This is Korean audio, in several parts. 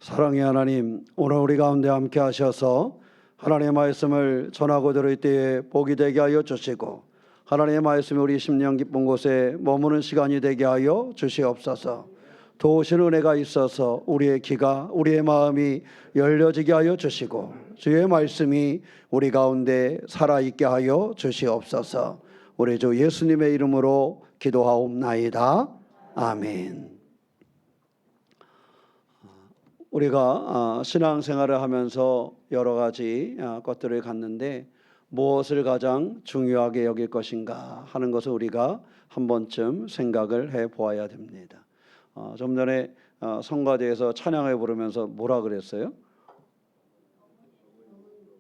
사랑의 하나님, 오늘 우리 가운데 함께 하셔서 하나님의 말씀을 전하고 들을 때에 복이 되게 하여 주시고, 하나님의 말씀이 우리 심령 깊은 곳에 머무는 시간이 되게 하여 주시옵소서. 도우신 은혜가 있어서 우리의 귀가, 우리의 마음이 열려지게 하여 주시고, 주의 말씀이 우리 가운데 살아있게 하여 주시옵소서. 우리 주 예수님의 이름으로 기도하옵나이다. 아멘. 우리가 신앙생활을 하면서 여러 가지 것들을 갖는데, 무엇을 가장 중요하게 여길 것인가 하는 것을 우리가 한 번쯤 생각을 해 보아야 됩니다. 좀 전에 성가대에서 찬양을 부르면서 뭐라 그랬어요?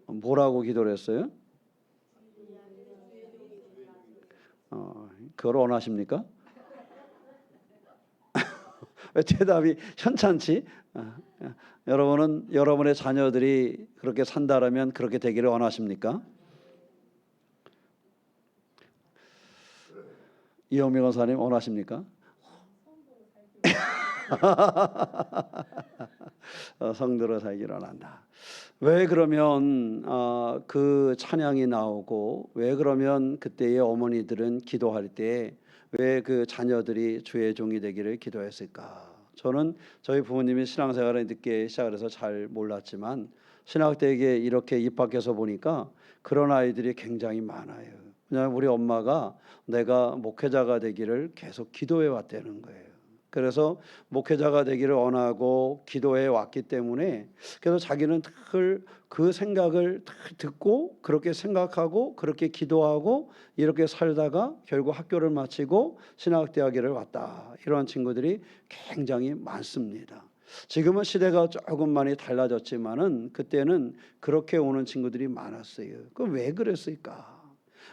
뭐라고 기도를 했어요? 그걸 원하십니까? 왜 대답이 현찮지? 여러분은 여러분의 자녀들이 그렇게 산다라면 그렇게 되기를 원하십니까? 이영미 권사님 원하십니까? 성도로 살기를 원한다. 왜 그러면 그 찬양이 나오고, 왜 그러면 그때의 어머니들은 기도할 때 왜 그 자녀들이 주의 종이 되기를 기도했을까? 저는 저희 부모님이 신앙생활을 늦게 시작을 해서 잘 몰랐지만, 신학대에 이렇게 입학해서 보니까 그런 아이들이 굉장히 많아요. 왜냐하면 우리 엄마가 내가 목회자가 되기를 계속 기도해 왔다는 거예요. 그래서 목회자가 되기를 원하고 기도해 왔기 때문에, 그래서 자기는 그 생각을 듣고 그렇게 생각하고 그렇게 기도하고 이렇게 살다가 결국 학교를 마치고 신학대학을 왔다. 이런 친구들이 굉장히 많습니다. 지금은 시대가 조금 많이 달라졌지만은 그때는 그렇게 오는 친구들이 많았어요. 그럼 왜 그랬을까?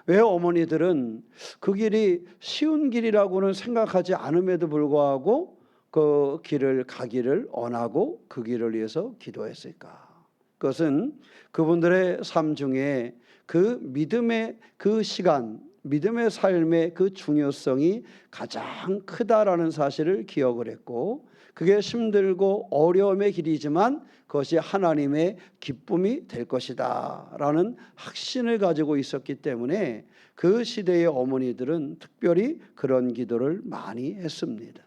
왜 어머니들은 그 길이 쉬운 길이라고는 생각하지 않음에도 불구하고 그 길을 가기를 원하고 그 길을 위해서 기도했을까? 그것은 그분들의 삶 중에 그 믿음의 그 시간, 믿음의 삶의 그 중요성이 가장 크다라는 사실을 기억을 했고, 그게 힘들고 어려움의 길이지만 그것이 하나님의 기쁨이 될 것이다 라는 확신을 가지고 있었기 때문에 그 시대의 어머니들은 특별히 그런 기도를 많이 했습니다.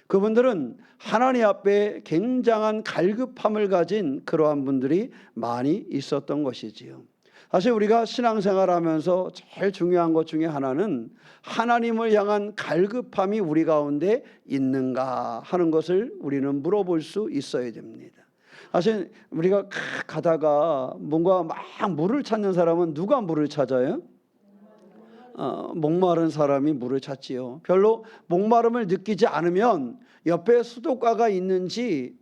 그분들은 하나님 앞에 굉장한 갈급함을 가진 그러한 분들이 많이 있었던 것이지요. 사실 우리가 신앙생활하면서 제일 중요한 것 중에 하나는 하나님을 향한 갈급함이 우리 가운데 있는가 하는 것을 우리는 물어볼 수 있어야 됩니다. 사실 우리가 가다가 뭔가 막 물을 찾는 사람은 누가 물을 찾아요? 목마른 사람이 물을 찾지요. 별로 목마름을 느끼지 않으면 옆에 수도가가 있는지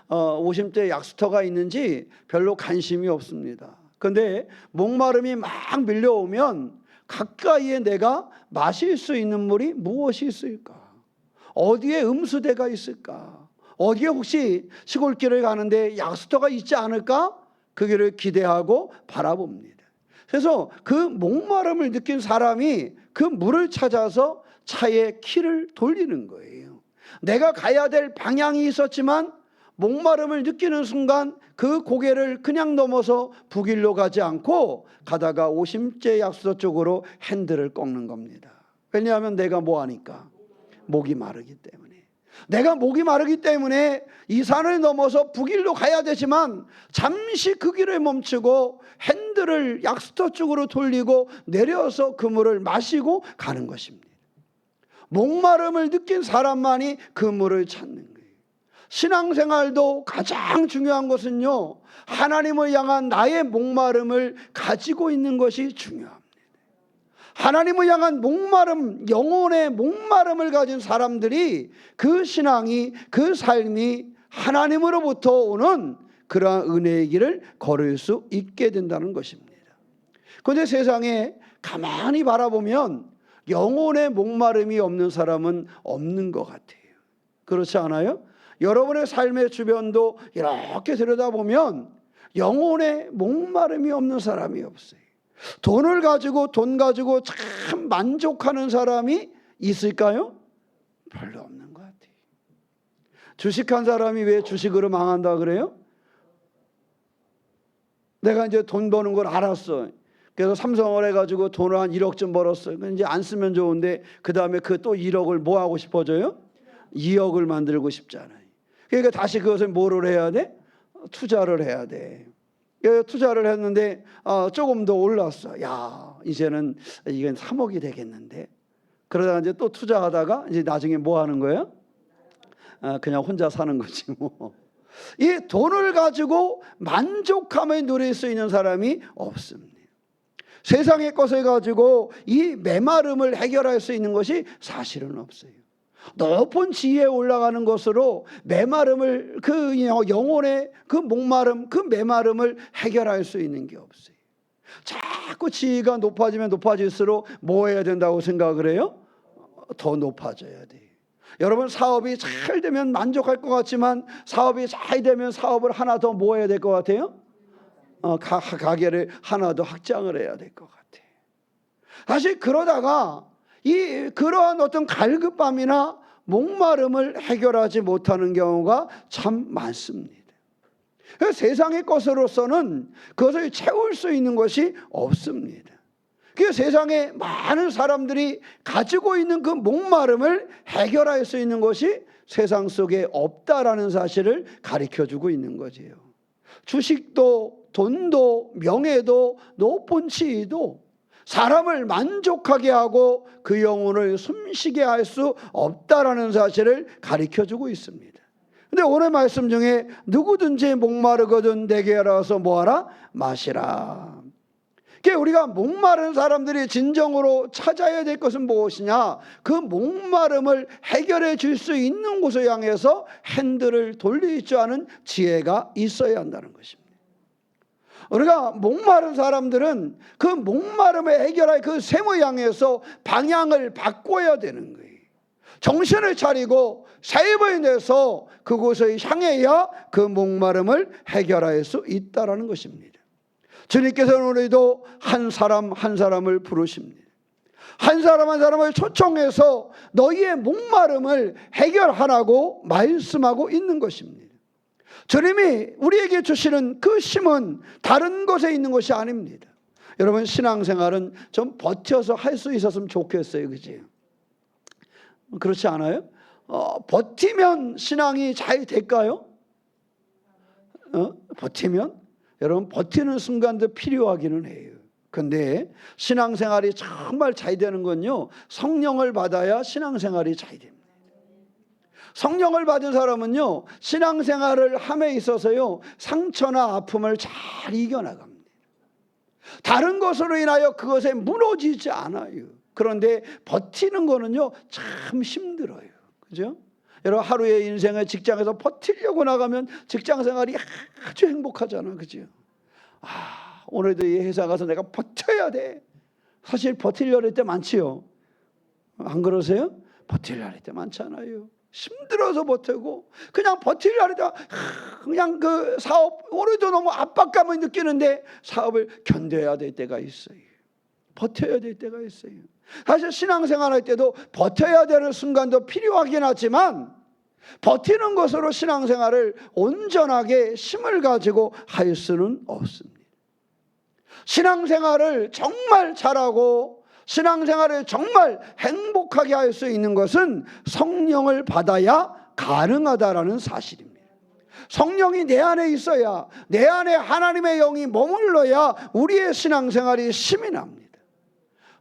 50대 약수터가 있는지 별로 관심이 없습니다. 그런데 목마름이 막 밀려오면 가까이에 내가 마실 수 있는 물이 무엇이 있을까? 어디에 음수대가 있을까? 어디에 혹시 시골길을 가는데 약수터가 있지 않을까? 그 길을 기대하고 바라봅니다. 그래서 그 목마름을 느낀 사람이 그 물을 찾아서 차의 키를 돌리는 거예요. 내가 가야 될 방향이 있었지만 목마름을 느끼는 순간 그 고개를 그냥 넘어서 북일로 가지 않고 가다가 50제 약수터 쪽으로 핸들을 꺾는 겁니다. 왜냐하면 내가 뭐하니까? 목이 마르기 때문에. 내가 목이 마르기 때문에 이 산을 넘어서 북일로 가야 되지만 잠시 그 길을 멈추고 핸들을 약수터 쪽으로 돌리고 내려서 그 물을 마시고 가는 것입니다. 목마름을 느낀 사람만이 그 물을 찾는 거예요. 신앙생활도 가장 중요한 것은요, 하나님을 향한 나의 목마름을 가지고 있는 것이 중요합니다. 하나님을 향한 목마름, 영혼의 목마름을 가진 사람들이 그 신앙이, 그 삶이 하나님으로부터 오는 그러한 은혜의 길을 걸을 수 있게 된다는 것입니다. 그런데 세상에 가만히 바라보면 영혼의 목마름이 없는 사람은 없는 것 같아요. 그렇지 않아요? 여러분의 삶의 주변도 이렇게 들여다보면 영혼의 목마름이 없는 사람이 없어요. 돈 가지고 참 만족하는 사람이 있을까요? 별로 없는 것 같아요. 주식한 사람이 왜 주식으로 망한다 그래요? 내가 이제 돈 버는 걸 알았어. 그래서 삼성을 해가지고 돈을 한 1억쯤 벌었어. 이제 안 쓰면 좋은데 그 다음에 그 또 1억을 뭐 하고 싶어져요? 2억을 만들고 싶잖아요. 그러니까 다시 그것을 뭐를 해야 돼? 투자를 해야 돼. 투자를 했는데 조금 더 올랐어. 야, 이제는 이건 3억이 되겠는데. 그러다가 이제 또 투자하다가 이제 나중에 뭐 하는 거예요? 그냥 혼자 사는 거지 뭐. 이 돈을 가지고 만족함을 누릴 수 있는 사람이 없습니다. 세상의 것을 가지고 이 메마름을 해결할 수 있는 것이 사실은 없어요. 높은 지혜에 올라가는 것으로 메마름을, 그 영혼의 그 목마름, 그 메마름을 해결할 수 있는 게 없어요. 자꾸 지혜가 높아지면 높아질수록 뭐 해야 된다고 생각을 해요? 더 높아져야 돼요. 여러분, 사업이 잘 되면 만족할 것 같지만 사업이 잘 되면 사업을 하나 더 뭐 해야 될 것 같아요? 가게를 하나 더 확장을 해야 될 것 같아요. 사실 그러다가 그러한 어떤 갈급함이나 목마름을 해결하지 못하는 경우가 참 많습니다. 세상의 것으로서는 그것을 채울 수 있는 것이 없습니다. 그 세상에 많은 사람들이 가지고 있는 그 목마름을 해결할 수 있는 것이 세상 속에 없다라는 사실을 가르쳐주고 있는 거지요. 주식도 돈도 명예도 높은 지위도 사람을 만족하게 하고 그 영혼을 숨쉬게 할 수 없다라는 사실을 가르쳐주고 있습니다. 근데 오늘 말씀 중에 누구든지 목마르거든 내게 와서 뭐하라? 마시라. 우리가 목마른 사람들이 진정으로 찾아야 될 것은 무엇이냐? 그 목마름을 해결해 줄 수 있는 곳을 향해서 핸들을 돌릴 줄 아는 지혜가 있어야 한다는 것입니다. 우리가 목마른 사람들은 그 목마름을 해결할 그 샘을 향해서 방향을 바꿔야 되는 거예요. 정신을 차리고 사입을 내서 그곳을 향해야 그 목마름을 해결할 수 있다는 것입니다. 주님께서는 우리도 한 사람 한 사람을 부르십니다. 한 사람 한 사람을 초청해서 너희의 목마름을 해결하라고 말씀하고 있는 것입니다. 주님이 우리에게 주시는 그 힘은 다른 곳에 있는 것이 아닙니다. 여러분, 신앙생활은 좀 버텨서 할 수 있었으면 좋겠어요. 그지? 그렇지 않아요? 버티면 신앙이 잘 될까요? 버티면? 여러분, 버티는 순간도 필요하기는 해요. 근데 신앙생활이 정말 잘 되는 건요, 성령을 받아야 신앙생활이 잘 됩니다. 성령을 받은 사람은요, 신앙생활을 함에 있어서요, 상처나 아픔을 잘 이겨나갑니다. 다른 것으로 인하여 그것에 무너지지 않아요. 그런데 버티는 거는요, 참 힘들어요. 그죠? 여러분, 하루의 인생을 직장에서 버티려고 나가면 직장생활이 아주 행복하잖아. 그죠? 오늘도 이 회사 가서 내가 버텨야 돼. 사실 버티려고 할 때 많지요. 안 그러세요? 버티려고 할 때 많잖아요. 힘들어서 버티고 그냥 버티려고 할 때 그냥 그 사업 오늘도 너무 압박감을 느끼는데 사업을 견뎌야 될 때가 있어요. 버텨야 될 때가 있어요. 사실 신앙생활 할 때도 버텨야 되는 순간도 필요하긴 하지만 버티는 것으로 신앙생활을 온전하게 힘을 가지고 할 수는 없습니다. 신앙생활을 정말 잘하고 신앙생활을 정말 행복하게 할 수 있는 것은 성령을 받아야 가능하다라는 사실입니다. 성령이 내 안에 있어야, 내 안에 하나님의 영이 머물러야 우리의 신앙생활이 힘이 납니다.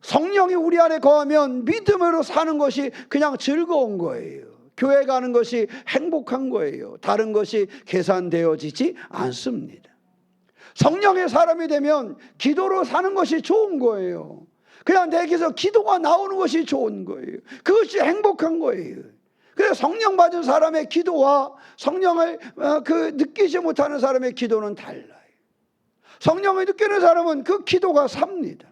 성령이 우리 안에 거하면 믿음으로 사는 것이 그냥 즐거운 거예요. 교회 가는 것이 행복한 거예요. 다른 것이 계산되어지지 않습니다. 성령의 사람이 되면 기도로 사는 것이 좋은 거예요. 그냥 내게서 기도가 나오는 것이 좋은 거예요. 그것이 행복한 거예요. 그래서 성령 받은 사람의 기도와 성령을 느끼지 못하는 사람의 기도는 달라요. 성령을 느끼는 사람은 그 기도가 삽니다.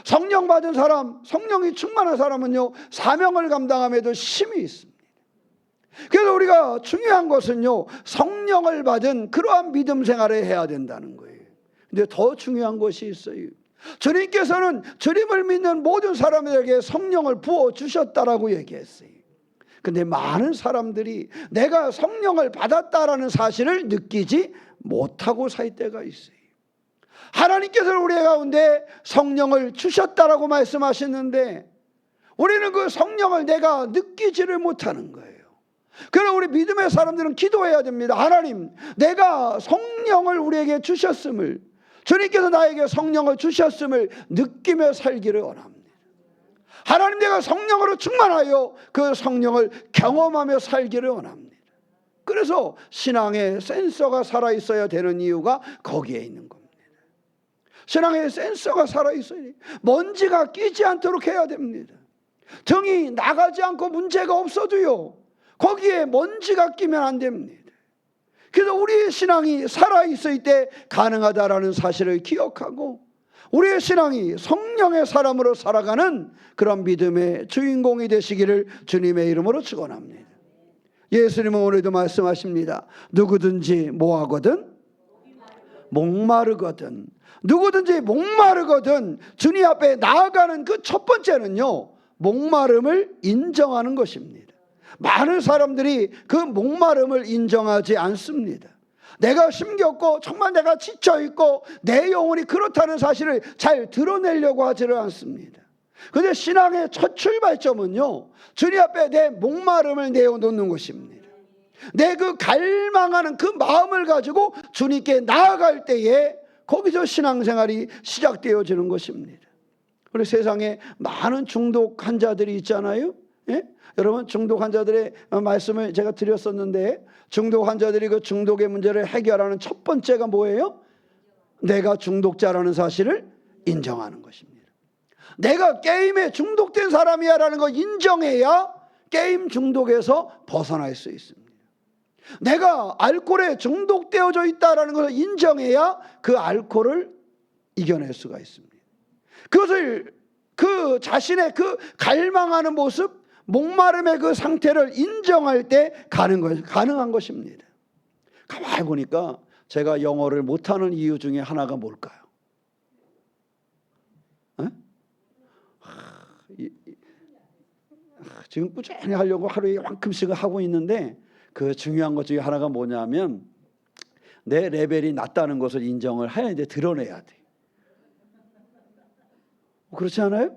성령 받은 사람, 성령이 충만한 사람은요, 사명을 감당함에도 힘이 있습니다. 그래서 우리가 중요한 것은요, 성령을 받은 그러한 믿음 생활을 해야 된다는 거예요. 근데 더 중요한 것이 있어요. 주님께서는 주님을 믿는 모든 사람에게 성령을 부어주셨다라고 얘기했어요. 근데 많은 사람들이 내가 성령을 받았다라는 사실을 느끼지 못하고 살 때가 있어요. 하나님께서 우리 가운데 성령을 주셨다라고 말씀하셨는데 우리는 그 성령을 내가 느끼지를 못하는 거예요. 그럼 우리 믿음의 사람들은 기도해야 됩니다. 하나님, 내가 성령을 우리에게 주셨음을, 주님께서 나에게 성령을 주셨음을 느끼며 살기를 원합니다. 하나님, 내가 성령으로 충만하여 그 성령을 경험하며 살기를 원합니다. 그래서 신앙의 센서가 살아있어야 되는 이유가 거기에 있는 겁니다. 신앙의 센서가 살아있어야 돼요. 먼지가 끼지 않도록 해야 됩니다. 등이 나가지 않고 문제가 없어도요, 거기에 먼지가 끼면 안 됩니다. 그래서 우리의 신앙이 살아있을 때 가능하다라는 사실을 기억하고 우리의 신앙이 성령의 사람으로 살아가는 그런 믿음의 주인공이 되시기를 주님의 이름으로 축원합니다. 예수님은 오늘도 말씀하십니다. 누구든지 뭐하거든? 목마르거든. 누구든지 목마르거든. 주님 앞에 나아가는 그 첫 번째는요, 목마름을 인정하는 것입니다. 많은 사람들이 그 목마름을 인정하지 않습니다. 내가 힘겹고 정말 내가 지쳐있고 내 영혼이 그렇다는 사실을 잘 드러내려고 하지를 않습니다. 그런데 신앙의 첫 출발점은요, 주님 앞에 내 목마름을 내어놓는 것입니다. 내 그 갈망하는 그 마음을 가지고 주님께 나아갈 때에 거기서 신앙생활이 시작되어지는 것입니다. 우리 세상에 많은 중독 환자들이 있잖아요. 예? 여러분, 중독 환자들의 말씀을 제가 드렸었는데, 중독 환자들이 그 중독의 문제를 해결하는 첫 번째가 뭐예요? 내가 중독자라는 사실을 인정하는 것입니다. 내가 게임에 중독된 사람이야라는 걸 인정해야 게임 중독에서 벗어날 수 있습니다. 내가 알코올에 중독되어져 있다라는 것을 인정해야 그 알코올을 이겨낼 수가 있습니다. 그것을 그 자신의 그 갈망하는 모습, 목마름의 그 상태를 인정할 때 가능한 것입니다. 가만히 보니까 제가 영어를 못하는 이유 중에 하나가 뭘까요? 지금 꾸준히 하려고 하루에 만큼씩은 하고 있는데 그 중요한 것 중에 하나가 뭐냐면 내 레벨이 낮다는 것을 인정을 해야 돼. 드러내야 돼. 그렇지 않아요?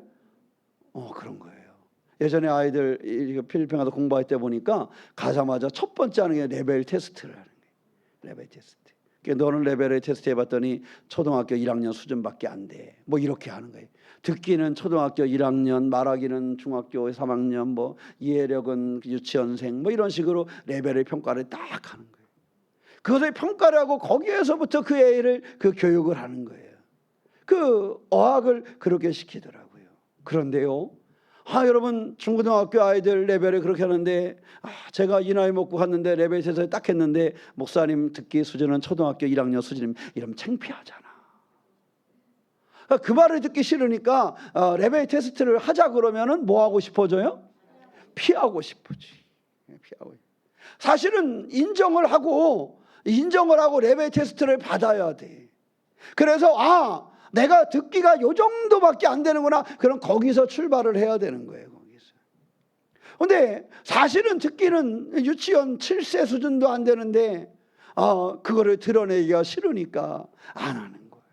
그런 거예요. 예전에 아이들 필리핀 가서 공부할 때 보니까 가자마자 첫 번째 하는 게 레벨 테스트를 하는 거예요. 레벨 테스트. 그러니까 너는 레벨을 테스트 해봤더니 초등학교 1학년 수준밖에 안 돼. 뭐 이렇게 하는 거예요. 듣기는 초등학교 1학년, 말하기는 중학교 3학년, 뭐 이해력은 유치원생, 뭐 이런 식으로 레벨의 평가를 딱 하는 거예요. 그것을 평가를 하고 거기에서부터 그 애를 그 교육을 하는 거예요. 그 어학을 그렇게 시키더라고요. 그런데요, 여러분, 중고등학교 아이들 레벨을 그렇게 하는데 제가 이 나이 먹고 갔는데 레벨 테스트를 딱 했는데 목사님 듣기 수준은 초등학교 1학년 수준이면 이러면 창피하잖아. 그 말을 듣기 싫으니까 레벨 테스트를 하자 그러면은 뭐 하고 싶어져요? 피하고 싶어지. 피하고. 사실은 인정을 하고 레벨 테스트를 받아야 돼. 그래서 내가 듣기가 요 정도밖에 안 되는구나. 그럼 거기서 출발을 해야 되는 거예요. 거기서. 근데 사실은 듣기는 유치원 7세 수준도 안 되는데 그거를 드러내기가 싫으니까 안 하는 거예요.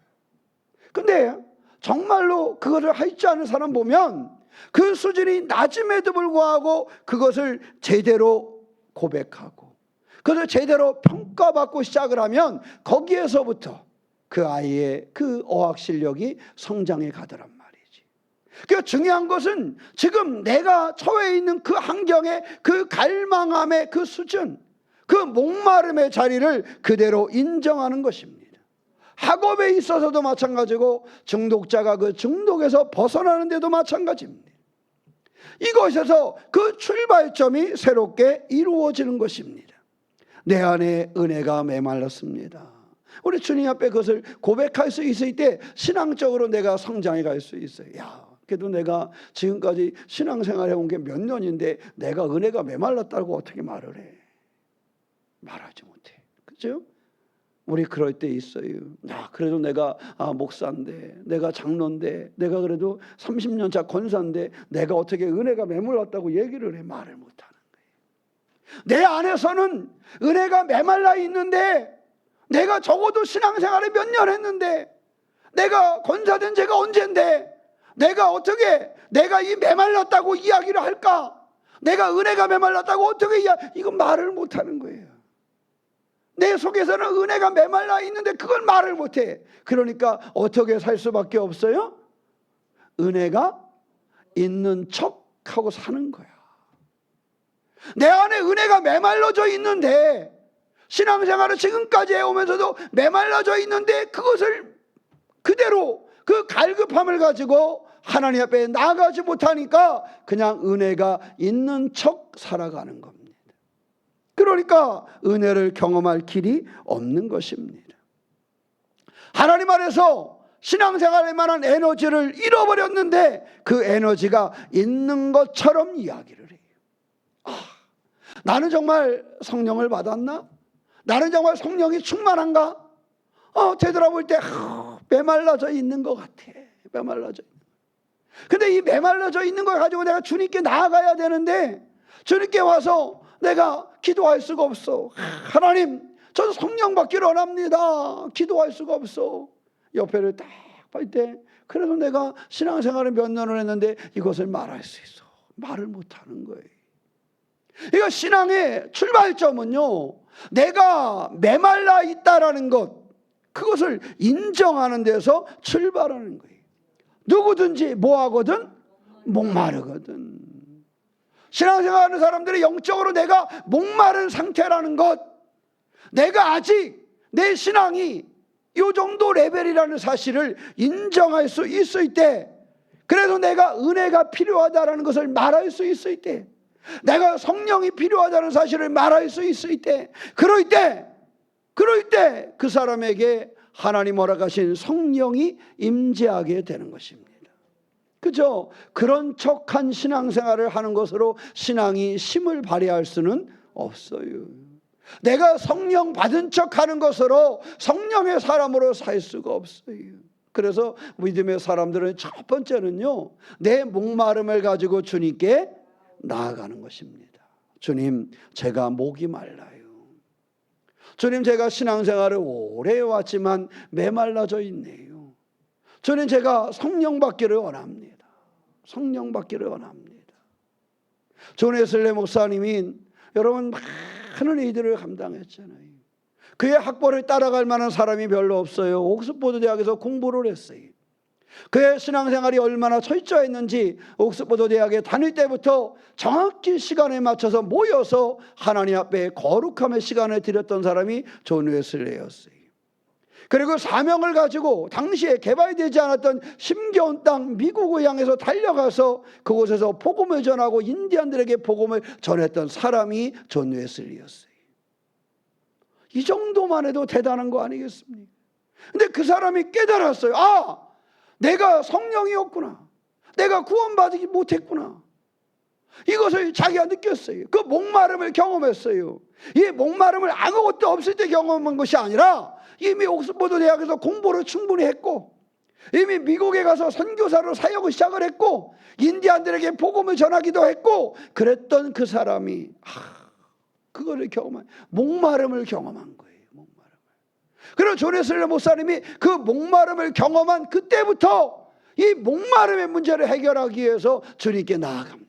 근데 정말로 그거를 할 줄 아는 사람 보면 그 수준이 낮음에도 불구하고 그것을 제대로 고백하고 그것을 제대로 평가받고 시작을 하면 거기에서부터 그 아이의 그 어학 실력이 성장해 가더란 말이지. 그 중요한 것은 지금 내가 처해 있는 그 환경의 그 갈망함의 그 수준, 그 목마름의 자리를 그대로 인정하는 것입니다. 학업에 있어서도 마찬가지고 중독자가 그 중독에서 벗어나는 데도 마찬가지입니다. 이것에서 그 출발점이 새롭게 이루어지는 것입니다. 내 안에 은혜가 메말랐습니다. 우리 주님 앞에 그것을 고백할 수 있을 때 신앙적으로 내가 성장해 갈 수 있어요. 그래도 내가 지금까지 신앙생활 해온 게 몇 년인데 내가 은혜가 메말랐다고 어떻게 말을 해? 말하지 못해. 그죠? 우리 그럴 때 있어요. 그래도 내가 목사인데, 내가 장로인데, 내가 그래도 30년 차 권사인데 내가 어떻게 은혜가 메말랐다고 얘기를 해? 말을 못하는 거예요. 내 안에서는 은혜가 메말라 있는데, 내가 적어도 신앙생활을 몇 년 했는데, 내가 권사된 지가 언젠데 내가 어떻게 내가 이 메말랐다고 이야기를 할까? 내가 은혜가 메말랐다고 어떻게 이건 말을 못하는 거예요. 내 속에서는 은혜가 메말라 있는데 그걸 말을 못해. 그러니까 어떻게 살 수밖에 없어요? 은혜가 있는 척하고 사는 거야. 내 안에 은혜가 메말라져 있는데, 신앙생활을 지금까지 해오면서도 메말라져 있는데 그것을 그대로 그 갈급함을 가지고 하나님 앞에 나아가지 못하니까 그냥 은혜가 있는 척 살아가는 겁니다. 그러니까 은혜를 경험할 길이 없는 것입니다. 하나님 안에서 신앙생활에 만한 에너지를 잃어버렸는데 그 에너지가 있는 것처럼 이야기를 해요. 나는 정말 성령을 받았나? 나는 정말 성령이 충만한가? 되돌아볼 때 메말라져 있는 것 같아. 메말라져 있는. 근데 이 메말라져 있는 걸 가지고 내가 주님께 나아가야 되는데, 주님께 와서 내가 기도할 수가 없어. 하나님, 저는 성령 받기를 원합니다. 기도할 수가 없어. 옆에를 딱 볼 때, 그래서 내가 신앙생활을 몇 년을 했는데 이것을 말할 수 있어. 말을 못하는 거예요. 이거 신앙의 출발점은요, 내가 메말라 있다라는 것, 그것을 인정하는 데서 출발하는 거예요. 누구든지 뭐하거든? 목마르거든. 신앙생활하는 사람들이 영적으로 내가 목마른 상태라는 것, 내가 아직 내 신앙이 이 정도 레벨이라는 사실을 인정할 수 있을 때, 그래서 내가 은혜가 필요하다는 것을 말할 수 있을 때, 내가 성령이 필요하다는 사실을 말할 수 있을 때, 그럴 때 그 사람에게 하나님 허락하신 성령이 임재하게 되는 것입니다. 그죠? 그런 척한 신앙생활을 하는 것으로 신앙이 힘을 발휘할 수는 없어요. 내가 성령 받은 척하는 것으로 성령의 사람으로 살 수가 없어요. 그래서 믿음의 사람들은 첫 번째는요, 내 목마름을 가지고 주님께 나아가는 것입니다. 주님, 제가 목이 말라요. 주님, 제가 신앙생활을 오래 해왔지만 메말라져 있네요. 주님, 제가 성령 받기를 원합니다. 성령 받기를 원합니다. 존 웨슬리 목사님이 여러분 많은 일들을 감당했잖아요. 그의 학벌을 따라갈 만한 사람이 별로 없어요. 옥스퍼드 대학에서 공부를 했어요. 그의 신앙생활이 얼마나 철저했는지 옥스퍼드 대학에 다닐 때부터 정확히 시간에 맞춰서 모여서 하나님 앞에 거룩함의 시간을 드렸던 사람이 존 웨슬리였어요. 그리고 사명을 가지고 당시에 개발되지 않았던 힘겨운 땅 미국을 향해서 달려가서 그곳에서 복음을 전하고 인디안들에게 복음을 전했던 사람이 존 웨슬리였어요. 이 정도만 해도 대단한 거 아니겠습니까? 근데 그 사람이 깨달았어요. 내가 성령이었구나. 내가 구원받지 못했구나. 이것을 자기가 느꼈어요. 그 목마름을 경험했어요. 이 목마름을 아무것도 없을 때 경험한 것이 아니라 이미 옥스퍼드 대학에서 공부를 충분히 했고, 이미 미국에 가서 선교사로 사역을 시작을 했고, 인디안들에게 복음을 전하기도 했고, 그랬던 그 사람이 그거를 경험한, 목마름을 경험한 거예요. 목마름을. 그리고 존 웨슬리 목사님이 그 목마름을 경험한 그때부터 이 목마름의 문제를 해결하기 위해서 주님께 나아갑니다.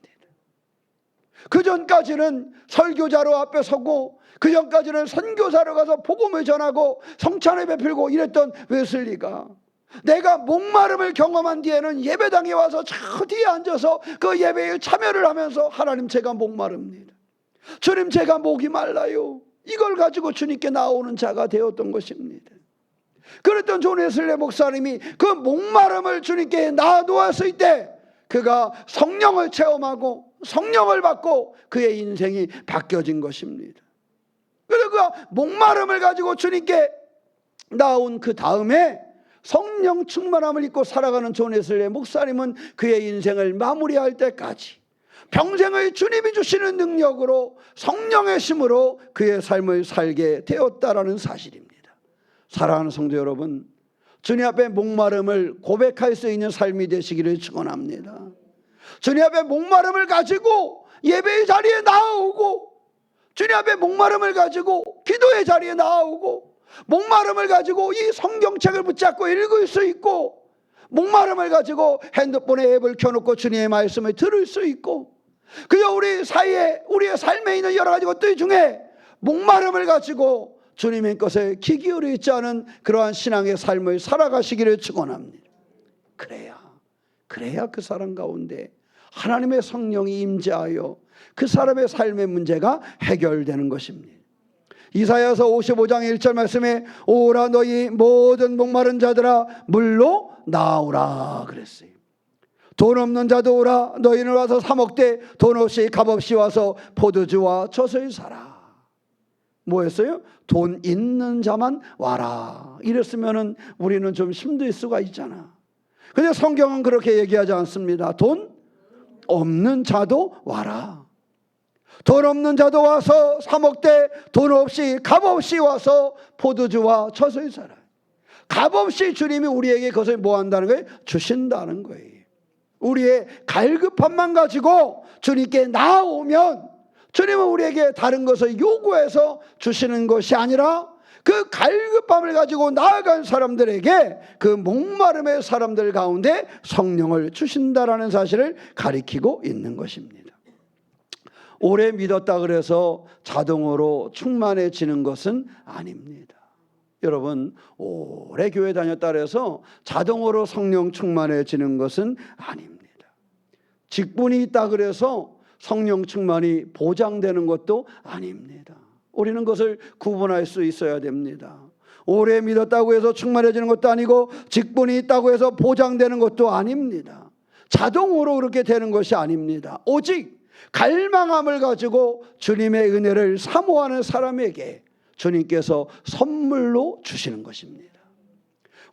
그 전까지는 설교자로 앞에 서고, 그 전까지는 선교사로 가서 복음을 전하고 성찬을 베풀고 이랬던 웨슬리가, 내가 목마름을 경험한 뒤에는 예배당에 와서 저 뒤에 앉아서 그 예배에 참여를 하면서, 하나님, 제가 목마릅니다. 주님, 제가 목이 말라요. 이걸 가지고 주님께 나오는 자가 되었던 것입니다. 그랬던 존 웨슬리 목사님이 그 목마름을 주님께 놔놓았을 때 그가 성령을 체험하고 성령을 받고 그의 인생이 바뀌어진 것입니다. 그리고 그 목마름을 가지고 주님께 나온 그 다음에 성령 충만함을 입고 살아가는 존 웨슬리 목사님은 그의 인생을 마무리할 때까지 평생을 주님이 주시는 능력으로, 성령의 힘으로 그의 삶을 살게 되었다라는 사실입니다. 사랑하는 성도 여러분, 주님 앞에 목마름을 고백할 수 있는 삶이 되시기를 축원합니다. 주님 앞에 목마름을 가지고 예배의 자리에 나오고 주님 앞에 목마름을 가지고 기도의 자리에 나오고, 목마름을 가지고 이 성경책을 붙잡고 읽을 수 있고, 목마름을 가지고 핸드폰에 앱을 켜놓고 주님의 말씀을 들을 수 있고, 그저 우리 사이에 우리의 삶에 있는 여러 가지 것들 중에 목마름을 가지고 주님의 것에 귀 기울여 있지 않은 그러한 신앙의 삶을 살아가시기를 축원합니다. 그래야 그 사람 가운데 하나님의 성령이 임재하여 그 사람의 삶의 문제가 해결되는 것입니다. 이사야서 55장 1절 말씀에 오라 너희 모든 목마른 자들아 물로 나오라 그랬어요. 돈 없는 자도 오라. 너희는 와서 사 먹되 돈 없이 값없이 와서 포도주와 젖을 사라. 뭐였어요? 돈 있는 자만 와라. 이랬으면 우리는 좀 힘들 수가 있잖아. 근데 성경은 그렇게 얘기하지 않습니다. 돈 없는 자도 와라. 돈 없는 자도 와서 사 먹되 돈 없이 값없이 와서 포도주와 젖을 사라. 값없이 주님이 우리에게 그것을 뭐 한다는 거예요? 주신다는 거예요. 우리의 갈급함만 가지고 주님께 나아오면 주님은 우리에게 다른 것을 요구해서 주시는 것이 아니라 그 갈급함을 가지고 나아간 사람들에게 그 목마름의 사람들 가운데 성령을 주신다라는 사실을 가리키고 있는 것입니다. 오래 믿었다 그래서 자동으로 충만해지는 것은 아닙니다. 여러분, 오래 교회 다녔다 그래서 자동으로 성령 충만해지는 것은 아닙니다. 직분이 있다 그래서 성령 충만이 보장되는 것도 아닙니다. 우리는 그것을 구분할 수 있어야 됩니다. 오래 믿었다고 해서 충만해지는 것도 아니고 직분이 있다고 해서 보장되는 것도 아닙니다. 자동으로 그렇게 되는 것이 아닙니다. 오직 갈망함을 가지고 주님의 은혜를 사모하는 사람에게 주님께서 선물로 주시는 것입니다.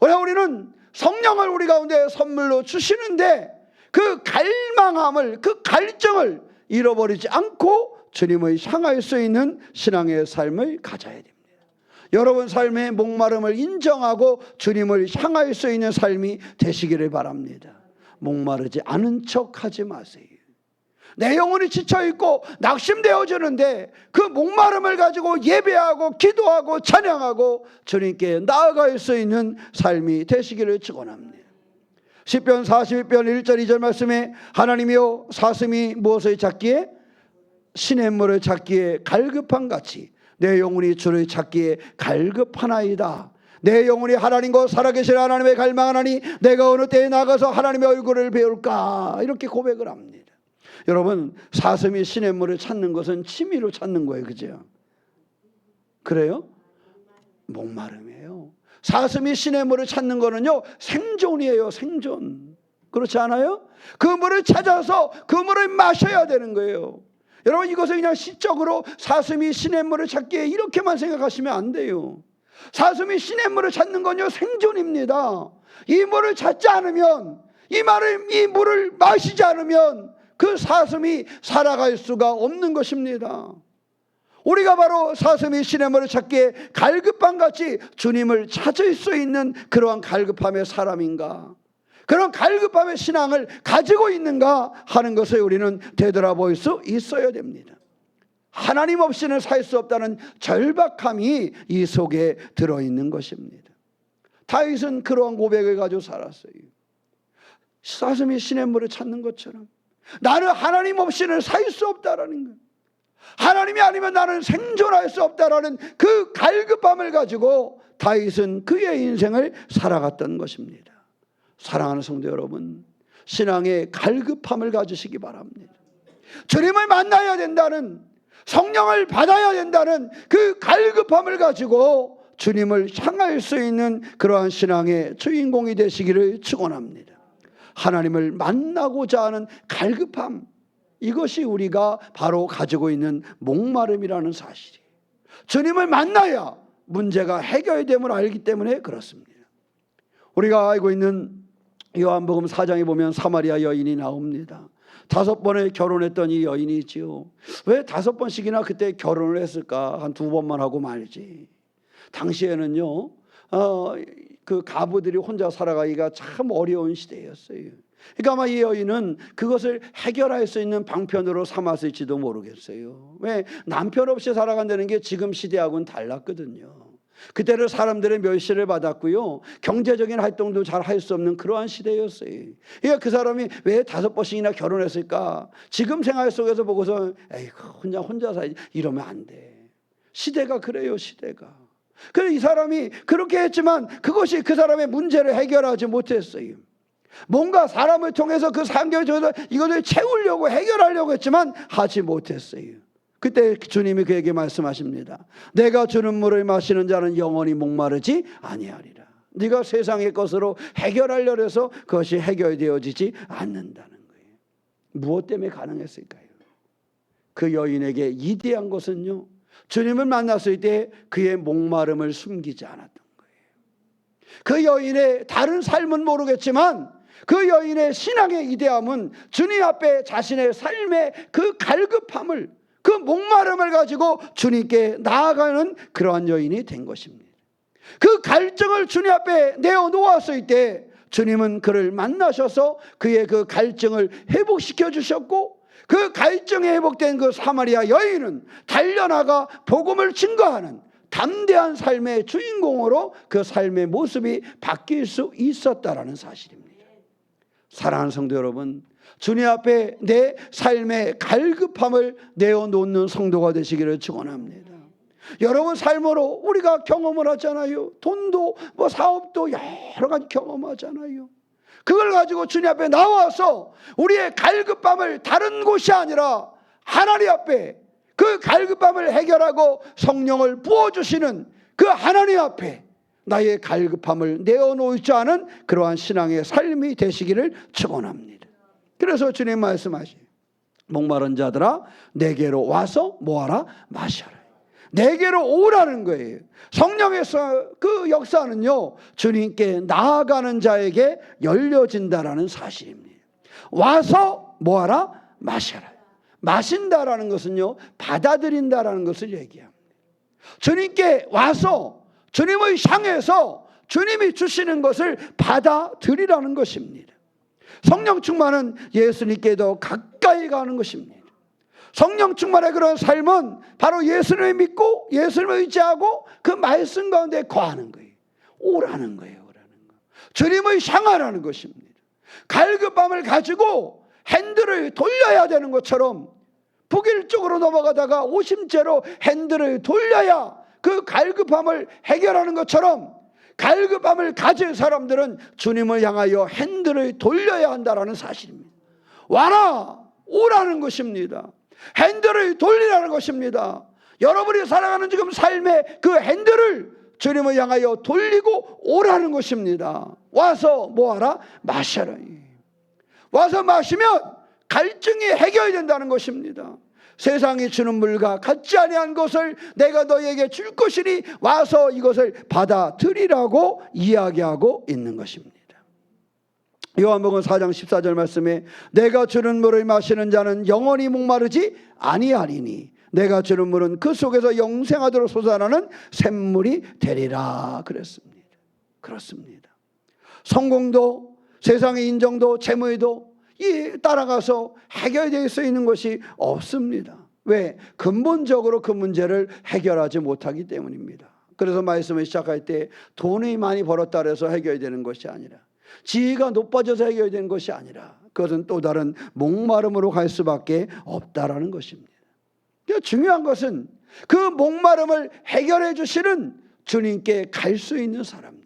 우리는 성령을 우리 가운데 선물로 주시는데 그 갈망함을, 그 갈증을 잃어버리지 않고 주님을 향할 수 있는 신앙의 삶을 가져야 됩니다. 여러분 삶의 목마름을 인정하고 주님을 향할 수 있는 삶이 되시기를 바랍니다. 목마르지 않은 척하지 마세요. 내 영혼이 지쳐있고 낙심되어지는데 그 목마름을 가지고 예배하고 기도하고 찬양하고 주님께 나아갈 수 있는 삶이 되시기를 축원합니다. 시편 42편 1절 2절 말씀에 하나님이여 사슴이 무엇을 찾기에 시냇물을 찾기에 갈급한 같이 내 영혼이 주를 찾기에 갈급하나이다. 내 영혼이 하나님과 살아계신 하나님의 갈망하나니 내가 어느 때에 나가서 하나님의 얼굴을 배울까 이렇게 고백을 합니다. 여러분 사슴이 시냇물을 찾는 것은 취미로 찾는 거예요. 그죠? 그래요? 목마름이에요. 사슴이 시냇물을 찾는 거는요 생존이에요. 생존. 그렇지 않아요? 그 물을 찾아서 그 물을 마셔야 되는 거예요. 여러분 이것을 그냥 시적으로 사슴이 시냇물을 찾기에 이렇게만 생각하시면 안 돼요. 사슴이 시냇물을 찾는 건요 생존입니다. 이 물을 찾지 않으면 이 물을 마시지 않으면 그 사슴이 살아갈 수가 없는 것입니다. 우리가 바로 사슴이 시냇물을 찾기에 갈급함같이 주님을 찾을 수 있는 그러한 갈급함의 사람인가, 그런 갈급함의 신앙을 가지고 있는가 하는 것을 우리는 되돌아볼 수 있어야 됩니다. 하나님 없이는 살 수 없다는 절박함이 이 속에 들어있는 것입니다. 다윗은 그러한 고백을 가지고 살았어요. 사슴이 시냇물을 찾는 것처럼 나는 하나님 없이는 살 수 없다라는 거예요. 하나님이 아니면 나는 생존할 수 없다라는 그 갈급함을 가지고 다윗은 그의 인생을 살아갔던 것입니다. 사랑하는 성도 여러분, 신앙의 갈급함을 가지시기 바랍니다. 주님을 만나야 된다는, 성령을 받아야 된다는 그 갈급함을 가지고 주님을 향할 수 있는 그러한 신앙의 주인공이 되시기를 축원합니다. 하나님을 만나고자 하는 갈급함, 이것이 우리가 바로 가지고 있는 목마름이라는 사실이에요. 주님을 만나야 문제가 해결됨을 알기 때문에 그렇습니다. 우리가 알고 있는 요한복음 4장에 보면 사마리아 여인이 나옵니다. 5번을 결혼했던 이 여인이지요. 왜 5번씩이나 그때 결혼을 했을까? 한 2번만 하고 말지. 당시에는요 그 가부들이 혼자 살아가기가 참 어려운 시대였어요. 그러니까 아마 이 여인은 그것을 해결할 수 있는 방편으로 삼았을지도 모르겠어요. 왜? 남편 없이 살아간다는 게 지금 시대하고는 달랐거든요. 그때는 사람들의 멸시를 받았고요, 경제적인 활동도 잘 할 수 없는 그러한 시대였어요. 그러니까 그 사람이 왜 5번씩이나 결혼했을까? 지금 생활 속에서 보고서 에이, 혼자 살지, 이러면 안 돼. 시대가 그래요, 시대가. 그래서 이 사람이 그렇게 했지만 그것이 그 사람의 문제를 해결하지 못했어요. 뭔가 사람을 통해서 그 상경을 통해서 이것을 채우려고 해결하려고 했지만 하지 못했어요. 그때 주님이 그에게 말씀하십니다. 내가 주는 물을 마시는 자는 영원히 목마르지 아니하리라. 네가 세상의 것으로 해결하려고 해서 그것이 해결되어지지 않는다는 거예요. 무엇 때문에 가능했을까요? 그 여인에게 이대한 것은요, 주님을 만났을 때 그의 목마름을 숨기지 않았던 거예요. 그 여인의 다른 삶은 모르겠지만 그 여인의 신앙의 이대함은 주님 앞에 자신의 삶의 그 갈급함을, 그 목마름을 가지고 주님께 나아가는 그러한 여인이 된 것입니다. 그 갈증을 주님 앞에 내어놓았을 때 주님은 그를 만나셔서 그의 그 갈증을 회복시켜 주셨고, 그 갈증이 회복된 그 사마리아 여인은 달려나가 복음을 증거하는 담대한 삶의 주인공으로 그 삶의 모습이 바뀔 수 있었다라는 사실입니다. 사랑하는 성도 여러분, 주님 앞에 내 삶의 갈급함을 내어놓는 성도가 되시기를 축원합니다. 여러분 삶으로 우리가 경험을 하잖아요. 돈도 사업도 여러 가지 경험하잖아요. 그걸 가지고 주님 앞에 나와서 우리의 갈급함을 다른 곳이 아니라 하나님 앞에 그 갈급함을 해결하고 성령을 부어주시는 그 하나님 앞에 나의 갈급함을 내어놓지 않은 그러한 신앙의 삶이 되시기를 축원합니다. 그래서 주님 말씀하시죠. 목마른 자들아 내게로 와서 뭐하라? 마셔라. 내게로 오라는 거예요. 성령의 그 역사는요, 주님께 나아가는 자에게 열려진다라는 사실입니다. 와서 뭐하라? 마셔라. 마신다라는 것은요, 받아들인다라는 것을 얘기합니다. 주님께 와서 주님을 향해서 주님이 주시는 것을 받아들이라는 것입니다. 성령 충만은 예수님께도 가까이 가는 것입니다. 성령 충만의 그런 삶은 바로 예수님을 믿고 예수님을 의지하고 그 말씀 가운데 거하는 거예요. 오라는 거예요. 오라는 거. 주님을 향하라는 것입니다. 갈급함을 가지고 핸들을 돌려야 되는 것처럼 북일쪽으로 넘어가다가 오심째로 핸들을 돌려야 그 갈급함을 해결하는 것처럼 갈급함을 가진 사람들은 주님을 향하여 핸들을 돌려야 한다는 사실입니다. 와라! 오라는 것입니다. 핸들을 돌리라는 것입니다. 여러분이 살아가는 지금 삶의 그 핸들을 주님을 향하여 돌리고 오라는 것입니다. 와서 뭐하라? 마셔라. 와서 마시면 갈증이 해결된다는 것입니다. 세상이 주는 물과 같지 아니한 것을 내가 너희에게 줄 것이니 와서 이것을 받아들이라고 이야기하고 있는 것입니다. 요한복음 4장 14절 말씀에 내가 주는 물을 마시는 자는 영원히 목마르지 아니하리니 내가 주는 물은 그 속에서 영생하도록 솟아나는 샘물이 되리라 그랬습니다. 그렇습니다. 성공도 세상의 인정도 재물도 따라가서 해결될 수 있는 것이 없습니다. 왜? 근본적으로 그 문제를 해결하지 못하기 때문입니다. 그래서 말씀을 시작할 때 돈이 많이 벌었다 해서 해결되는 것이 아니라, 지위가 높아져서 해결되는 것이 아니라, 그것은 또 다른 목마름으로 갈 수밖에 없다라는 것입니다. 중요한 것은 그 목마름을 해결해 주시는 주님께 갈 수 있는 사람들,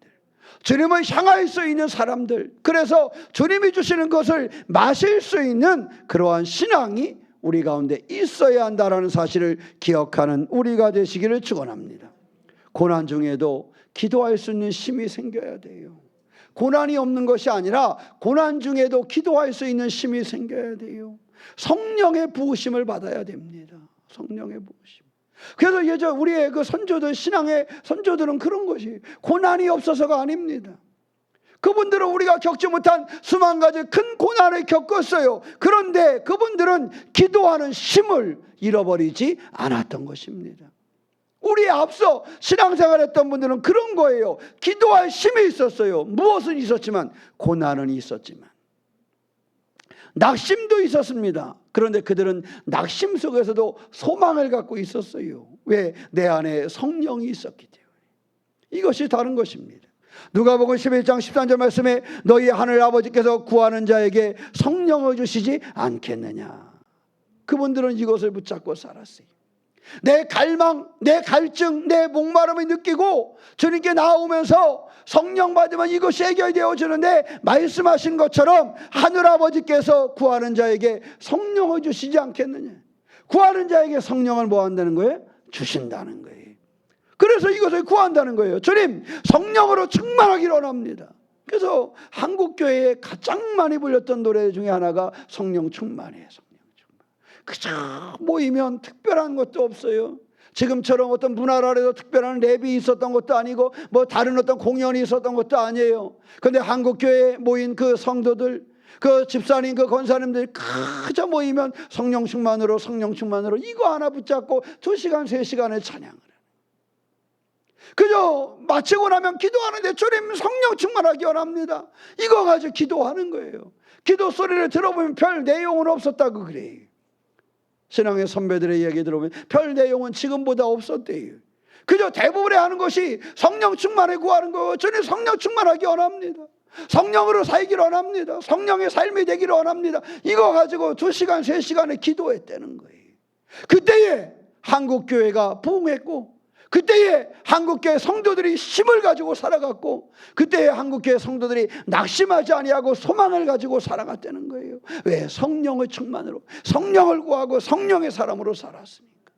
주님을 향할 수 있는 사람들, 그래서 주님이 주시는 것을 마실 수 있는 그러한 신앙이 우리 가운데 있어야 한다는 사실을 기억하는 우리가 되시기를 축원합니다. 고난 중에도 기도할 수 있는 힘이 생겨야 돼요. 고난이 없는 것이 아니라 고난 중에도 기도할 수 있는 힘이 생겨야 돼요. 성령의 부으심을 받아야 됩니다. 성령의 부으심. 그래서 예전 우리의 그 선조들, 신앙의 선조들은 그런 것이 고난이 없어서가 아닙니다. 그분들은 우리가 겪지 못한 수만 가지 큰 고난을 겪었어요. 그런데 그분들은 기도하는 힘을 잃어버리지 않았던 것입니다. 우리에 앞서 신앙생활했던 분들은 그런 거예요. 기도할 힘이 있었어요. 무엇은 있었지만, 고난은 있었지만. 낙심도 있었습니다. 그런데 그들은 낙심 속에서도 소망을 갖고 있었어요. 왜? 내 안에 성령이 있었기 때문에. 이것이 다른 것입니다. 누가복음 11장 13절 말씀에 너희 하늘 아버지께서 구하는 자에게 성령을 주시지 않겠느냐. 그분들은 이것을 붙잡고 살았어요. 내 갈망, 내 갈증, 내 목마름을 느끼고 주님께 나오면서 성령 받으면 이것이 해결되어지는데, 말씀하신 것처럼 하늘아버지께서 구하는 자에게 성령을 주시지 않겠느냐. 구하는 자에게 성령을 뭐 한다는 거예요? 주신다는 거예요. 그래서 이것을 구한다는 거예요. 주님, 성령으로 충만하기를 원합니다. 그래서 한국교회에 가장 많이 불렸던 노래 중에 하나가 성령 충만이에요. 그저 모이면 특별한 것도 없어요. 지금처럼 어떤 문화를 해서 특별한 랩이 있었던 것도 아니고 뭐 다른 어떤 공연이 있었던 것도 아니에요. 그런데 한국교회에 모인 그 성도들, 그 집사님, 그 권사님들이 그저 모이면 성령 충만으로 이거 하나 붙잡고 2시간 3시간을 찬양을 해요. 그저 마치고 나면 기도하는데 주님 성령 충만하기 원합니다. 이거 가지고 기도하는 거예요. 기도 소리를 들어보면 별 내용은 없었다고 그래요. 신앙의 선배들의 이야기 들어보면 별 내용은 지금보다 없었대요. 그저 대부분의 하는 것이 성령 충만을 구하는 거예요. 주님 성령 충만하기 원합니다. 성령으로 살기를 원합니다. 성령의 삶이 되기를 원합니다. 이거 가지고 2시간 3시간을 기도했다는 거예요. 그때에 한국교회가 부흥했고, 그때에 한국교회 성도들이 힘을 가지고 살아갔고, 그때에 한국교회 성도들이 낙심하지 아니하고 소망을 가지고 살아갔다는 거예요. 왜? 성령의 충만으로, 성령을 구하고 성령의 사람으로 살았으니까.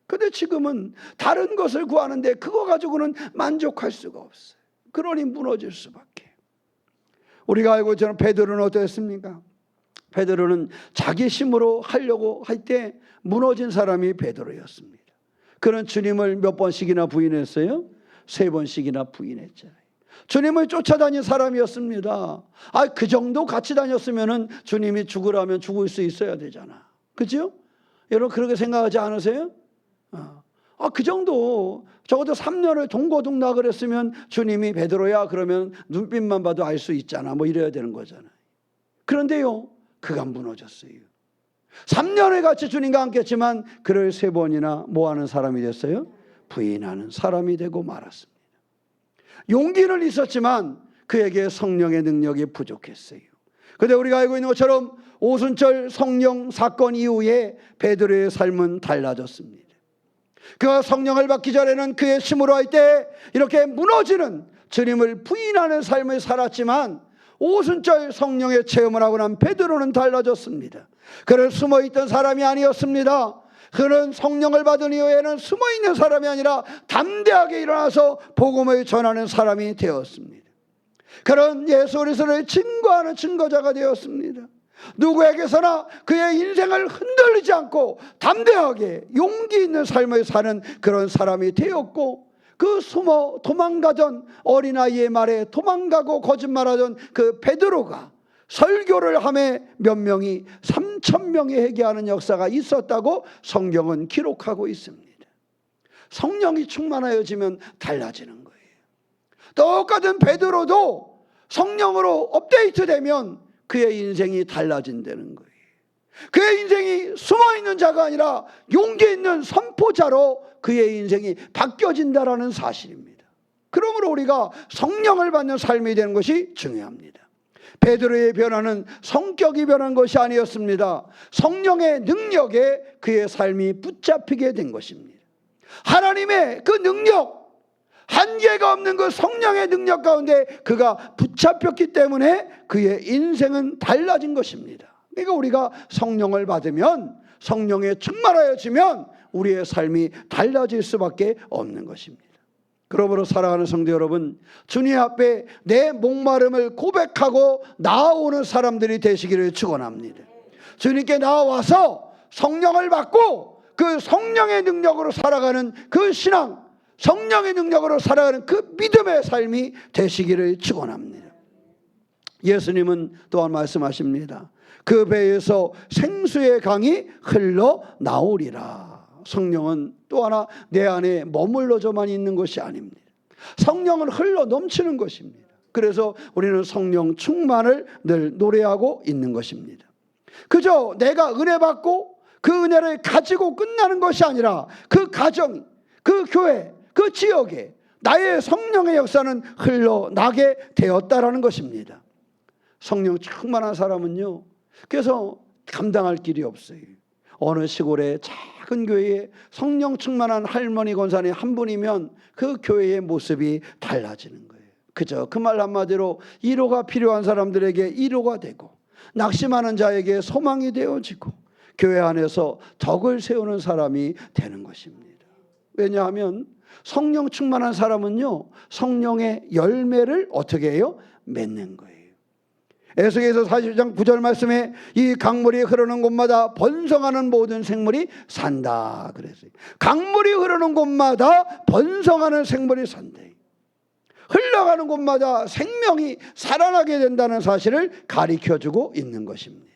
그런데 지금은 다른 것을 구하는데 그거 가지고는 만족할 수가 없어요. 그러니 무너질 수밖에. 우리가 알고 있는 베드로는 어떠했습니까? 베드로는 자기 힘으로 하려고 할 때 무너진 사람이 베드로였습니다. 그는 주님을 몇 번씩이나 부인했어요? 3번씩이나 부인했잖아요. 주님을 쫓아다닌 사람이었습니다. 그 정도 같이 다녔으면 주님이 죽으라면 죽을 수 있어야 되잖아. 그렇죠? 여러분 그렇게 생각하지 않으세요? 그 정도, 적어도 3년을 동고동락을 했으면 주님이 베드로야 그러면 눈빛만 봐도 알 수 있잖아, 뭐 이래야 되는 거잖아요. 그런데요, 그가 무너졌어요. 3년을 같이 주님과 함께 했지만 그를 3번이나 뭐하는 사람이 됐어요? 부인하는 사람이 되고 말았습니다. 용기는 있었지만 그에게 성령의 능력이 부족했어요. 그런데 우리가 알고 있는 것처럼 오순절 성령 사건 이후에 베드로의 삶은 달라졌습니다. 그가 성령을 받기 전에는 그의 힘으로 할 때 이렇게 무너지는, 주님을 부인하는 삶을 살았지만 오순절 성령의 체험을 하고 난 베드로는 달라졌습니다. 그는 숨어있던 사람이 아니었습니다. 그는 성령을 받은 이후에는 숨어있는 사람이 아니라 담대하게 일어나서 복음을 전하는 사람이 되었습니다. 그는 예수 그리스도를 증거하는 증거자가 되었습니다. 누구에게서나 그의 인생을 흔들리지 않고 담대하게 용기 있는 삶을 사는 그런 사람이 되었고, 그 숨어 도망가던, 어린아이의 말에 도망가고 거짓말하던 그 베드로가 설교를 하며 몇 명이 3,000명이 회개하는 역사가 있었다고 성경은 기록하고 있습니다. 성령이 충만하여지면 달라지는 거예요. 똑같은 베드로도 성령으로 업데이트되면 그의 인생이 달라진다는 거예요. 그의 인생이 숨어있는 자가 아니라 용기 있는 선포자로 그의 인생이 바뀌어진다라는 사실입니다. 그러므로 우리가 성령을 받는 삶이 되는 것이 중요합니다. 베드로의 변화는 성격이 변한 것이 아니었습니다. 성령의 능력에 그의 삶이 붙잡히게 된 것입니다. 하나님의 그 능력, 한계가 없는 그 성령의 능력 가운데 그가 붙잡혔기 때문에 그의 인생은 달라진 것입니다. 그러니까 우리가 성령을 받으면, 성령에 충만하여지면 우리의 삶이 달라질 수밖에 없는 것입니다. 그러므로 사랑하는 성도 여러분, 주님 앞에 내 목마름을 고백하고 나아오는 사람들이 되시기를 축원합니다. 주님께 나와서 성령을 받고 그 성령의 능력으로 살아가는 그 신앙, 성령의 능력으로 살아가는 그 믿음의 삶이 되시기를 축원합니다. 예수님은 또한 말씀하십니다. 그 배에서 생수의 강이 흘러나오리라. 성령은 또 하나 내 안에 머물러져만 있는 것이 아닙니다. 성령은 흘러 넘치는 것입니다. 그래서 우리는 성령 충만을 늘 노래하고 있는 것입니다. 그저 내가 은혜 받고 그 은혜를 가지고 끝나는 것이 아니라 그 가정, 그 교회, 그 지역에 나의 성령의 역사는 흘러나게 되었다라는 것입니다. 성령 충만한 사람은요, 그래서 감당할 길이 없어요. 어느 시골의 작은 교회에 성령 충만한 할머니 권사님 한 분이면 그 교회의 모습이 달라지는 거예요. 그저 그 말 한마디로 위로가 필요한 사람들에게 위로가 되고, 낙심하는 자에게 소망이 되어지고, 교회 안에서 덕을 세우는 사람이 되는 것입니다. 왜냐하면 성령 충만한 사람은요, 성령의 열매를 어떻게 해요? 맺는 거예요. 에스겔서 41장 9절 말씀에 이 강물이 흐르는 곳마다 번성하는 모든 생물이 산다 그랬어요. 강물이 흐르는 곳마다 번성하는 생물이 산다. 흘러가는 곳마다 생명이 살아나게 된다는 사실을 가르쳐주고 있는 것입니다.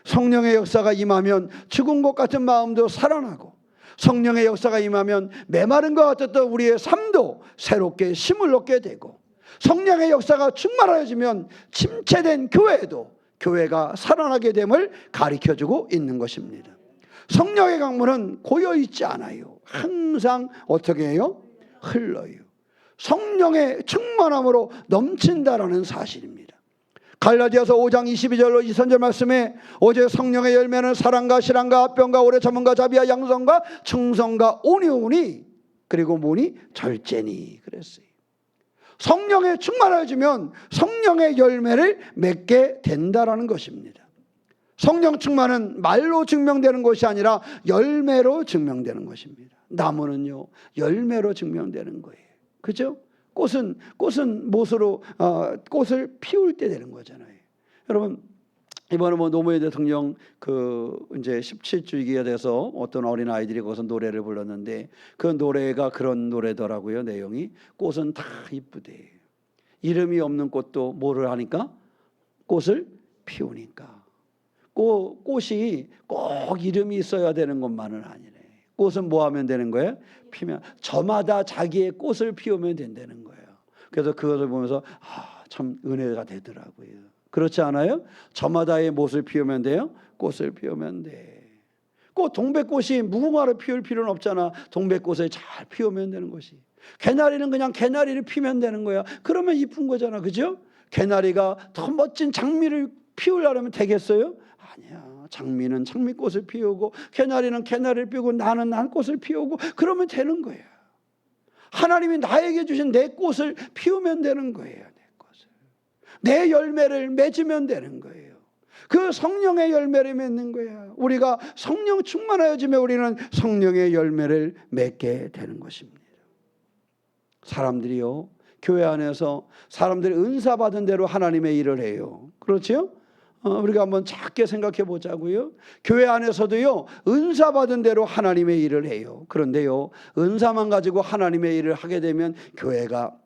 성령의 역사가 임하면 죽은 것 같은 마음도 살아나고, 성령의 역사가 임하면 메마른 것 같았던 우리의 삶도 새롭게 힘을 얻게 되고, 성령의 역사가 충만해지면 침체된 교회도 교회가 살아나게 됨을 가르쳐주고 있는 것입니다. 성령의 강물은 고여있지 않아요. 항상 어떻게 해요? 흘러요. 성령의 충만함으로 넘친다라는 사실입니다. 갈라디아서 5장 22절로 23절 말씀에 오직 성령의 열매는 사랑과 실앙과 합병과 오래 참음과 자비와 양성과 충성과 온유니 그리고 뭐니? 절제니 그랬어요. 성령에 충만해지면 성령의 열매를 맺게 된다라는 것입니다. 성령 충만은 말로 증명되는 것이 아니라 열매로 증명되는 것입니다. 나무는요, 열매로 증명되는 거예요. 그죠? 꽃은 못으로 꽃을 피울 때 되는 거잖아요. 여러분, 이번에 노무현 대통령 이제 17주기가 돼서 어떤 어린 아이들이 거기서 노래를 불렀는데, 그 노래가 그런 노래더라고요. 내용이 꽃은 다 이쁘대. 이름이 없는 꽃도 뭐를 하니까? 꽃을 피우니까. 꽃이 꼭 이름이 있어야 되는 것만은 아니래. 꽃은 뭐 하면 되는 거예요? 피면 저마다 자기의 꽃을 피우면 된다는 거예요. 그래서 그것을 보면서 참 은혜가 되더라고요. 그렇지 않아요? 저마다의 못을 피우면 돼요? 꽃을 피우면 돼. 동백꽃이 무궁화를 피울 필요는 없잖아. 동백꽃을 잘 피우면 되는 것이. 개나리는 그냥 개나리를 피면 되는 거야. 그러면 이쁜 거잖아. 그죠? 개나리가 더 멋진 장미를 피우려면 되겠어요? 아니야. 장미는 장미꽃을 피우고, 개나리는 개나리를 피우고, 나는 꽃을 피우고, 그러면 되는 거야. 하나님이 나에게 주신 내 꽃을 피우면 되는 거예요. 내 열매를 맺으면 되는 거예요. 그 성령의 열매를 맺는 거야. 우리가 성령 충만하여지면 우리는 성령의 열매를 맺게 되는 것입니다. 사람들이요, 교회 안에서 사람들이 은사 받은 대로 하나님의 일을 해요. 그렇죠? 우리가 한번 작게 생각해 보자고요. 교회 안에서도요, 은사 받은 대로 하나님의 일을 해요. 그런데요, 은사만 가지고 하나님의 일을 하게 되면 교회가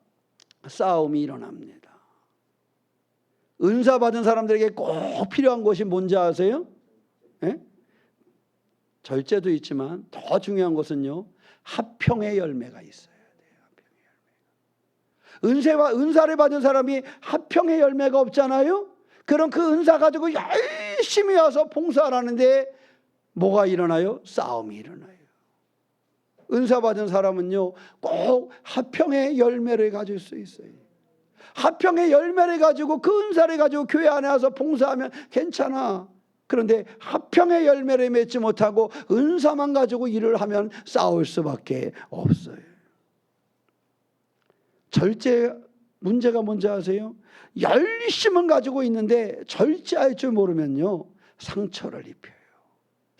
싸움이 일어납니다. 은사 받은 사람들에게 꼭 필요한 것이 뭔지 아세요? 예? 절제도 있지만 더 중요한 것은요, 합평의 열매가 있어야 돼요. 합평의 열매가. 은사를 받은 사람이 합평의 열매가 없잖아요. 그럼 그 은사 가지고 열심히 와서 봉사하는데 뭐가 일어나요? 싸움이 일어나요. 은사 받은 사람은요, 꼭 합평의 열매를 가질 수 있어요. 합평의 열매를 가지고 그 은사를 가지고 교회 안에 와서 봉사하면 괜찮아. 그런데 합평의 열매를 맺지 못하고 은사만 가지고 일을 하면 싸울 수밖에 없어요. 절제 문제가 뭔지 아세요? 열심은 가지고 있는데 절제할 줄 모르면요, 상처를 입혀요.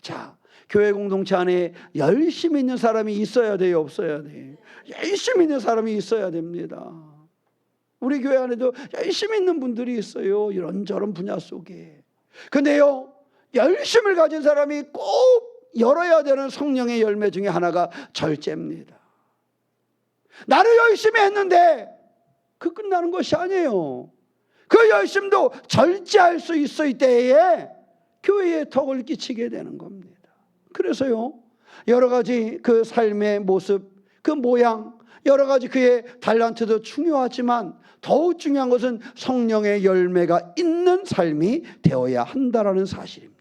자, 교회 공동체 안에 열심히 있는 사람이 있어야 돼요? 없어야 돼요? 열심히 있는 사람이 있어야 됩니다. 우리 교회 안에도 열심히 있는 분들이 있어요. 이런저런 분야 속에. 근데요, 열심을 가진 사람이 꼭 열어야 되는 성령의 열매 중에 하나가 절제입니다. 나는 열심히 했는데 그 끝나는 것이 아니에요. 그 열심도 절제할 수 있을 때에 교회에 덕을 끼치게 되는 겁니다. 그래서요, 여러 가지 그 삶의 모습, 그 모양, 여러 가지 그의 달란트도 중요하지만 더욱 중요한 것은 성령의 열매가 있는 삶이 되어야 한다라는 사실입니다.